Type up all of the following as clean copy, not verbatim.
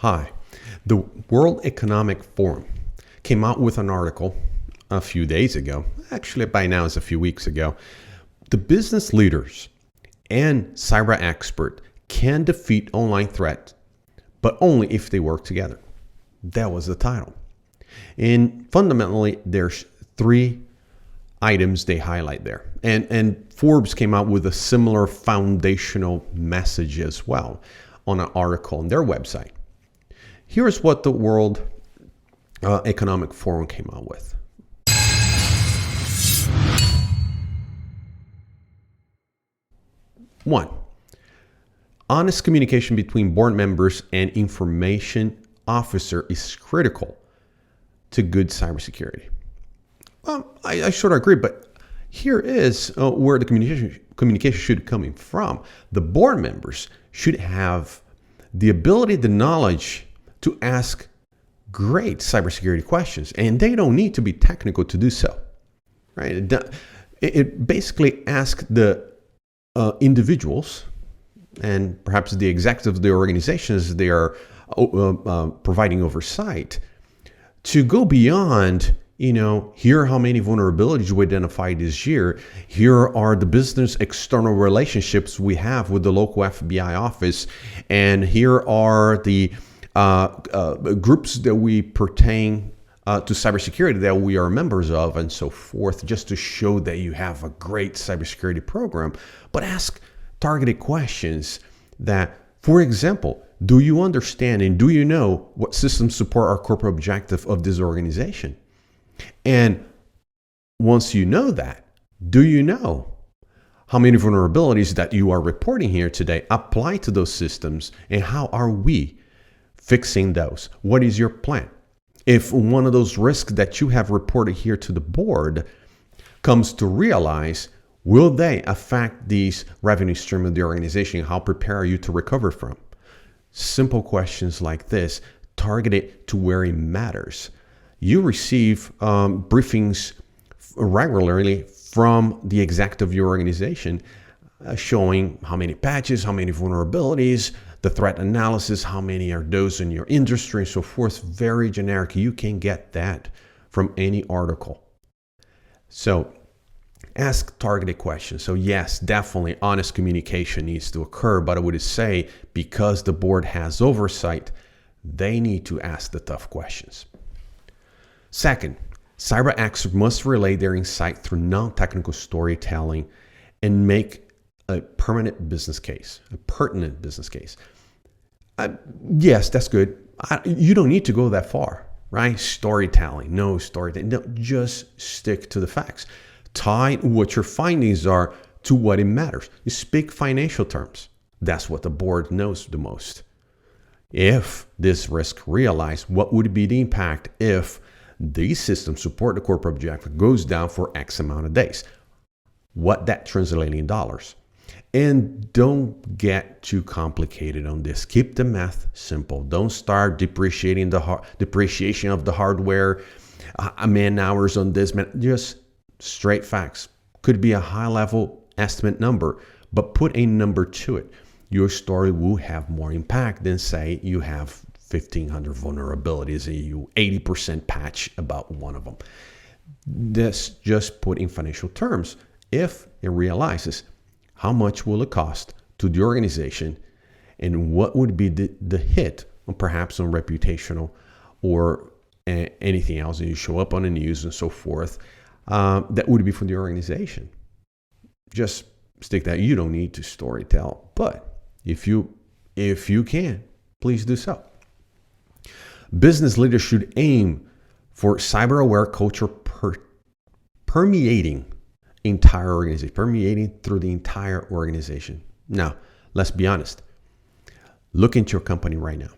Hi. The World Economic Forum came out with an article a few days ago. Actually, by now it's a few weeks ago. The business leaders and cyber expert can defeat online threat, but only if they work together. That was the title. And fundamentally, there's three items they highlight there. And Forbes came out with a similar foundational message as well on an article on their website. Here's what the World Economic Forum came out with. One, honest communication between board members and information officer is critical to good cybersecurity. I sort of agree, but here is where the communication should come from. The board members should have the ability, the knowledge to ask great cybersecurity questions, and they don't need to be technical to do so, right? It basically asks the individuals and perhaps the executives of the organizations they are providing oversight to go beyond, here are how many vulnerabilities we identified this year. Here are the business external relationships we have with the local FBI office. And here are the groups that we pertain to cybersecurity that we are members of and so forth, just to show that you have a great cybersecurity program. But ask targeted questions that, for example, do you understand and do you know what systems support our corporate objective of this organization? And once you know that, do you know how many vulnerabilities that you are reporting here today apply to those systems, and how are we fixing those? What is your plan? If one of those risks that you have reported here to the board comes to realize, will they affect these revenue stream of the organization? How prepared are you to recover from? Simple questions like this, targeted to where it matters. You receive briefings regularly from the executive of your organization showing how many patches, how many vulnerabilities, the threat analysis, how many are those in your industry, and so forth. Very generic. You can get that from any article. So ask targeted questions. So yes, definitely honest communication needs to occur, but I would say because the board has oversight, they need to ask the tough questions. Second, cyber experts must relay their insight through non-technical storytelling and make a pertinent business case. Yes, that's good. You don't need to go that far, right? Storytelling, no storytelling. No, just stick to the facts. Tie what your findings are to what it matters. You speak financial terms. That's what the board knows the most. If this risk realized, what would be the impact if these systems support the corporate objective goes down for X amount of days? What that translates in dollars. And don't get too complicated on this. Keep the math simple. Don't start depreciation of the hardware, man hours on this, just straight facts. Could be a high level estimate number, but put a number to it. Your story will have more impact than say you have 1,500 vulnerabilities and you 80% patch about one of them. This just put in financial terms. If it realizes, how much will it cost to the organization, and what would be the hit, perhaps on reputational or anything else that you show up on the news and so forth, that would be for the organization. Just stick that. You don't need to storytell, but if you can, please do so. Business leaders should aim for cyber-aware culture permeating through the entire organization. Now, let's be honest. Look into your company right now.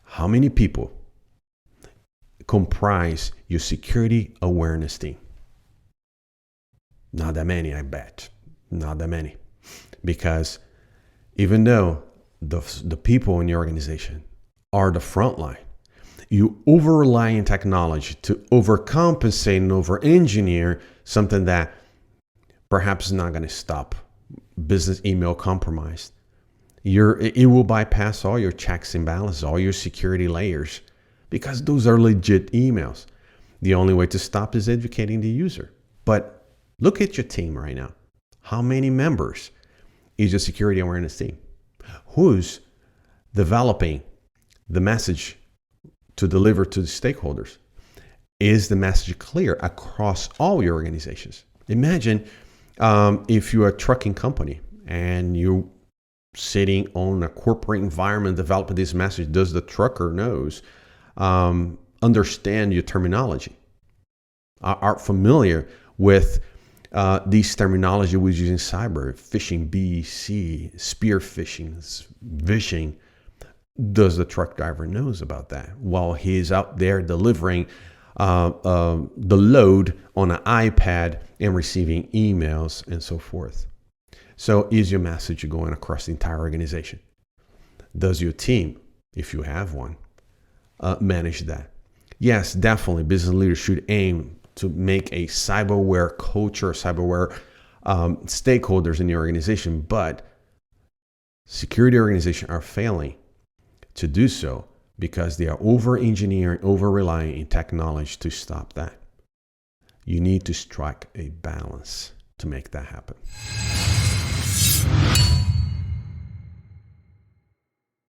How many people comprise your security awareness team? Not that many, I bet. Not that many. Because even though the people in your organization are the front line, you over-rely on technology to overcompensate and over-engineer something that perhaps is not going to stop business email compromise. It will bypass all your checks and balances, all your security layers, because those are legit emails. The only way to stop is educating the user. But look at your team right now. How many members is your security awareness team? Who's developing the message to deliver to the stakeholders? Is the message clear across all your organizations? Imagine if you're a trucking company and you're sitting on a corporate environment developing this message. Does the trucker understand your terminology? Are familiar with these terminology we use in cyber, phishing, BC, spear phishing, vishing? Does the truck driver knows about that while he's out there delivering the load on an iPad and receiving emails and so forth? So is your message going across the entire organization? Does your team, if you have one, manage that? Yes, definitely. Business leaders should aim to make a cyber-aware culture, cyber-aware stakeholders in the organization, but security organizations are failing to do so because they are over-engineering, over-relying in technology to stop that. You need to strike a balance to make that happen.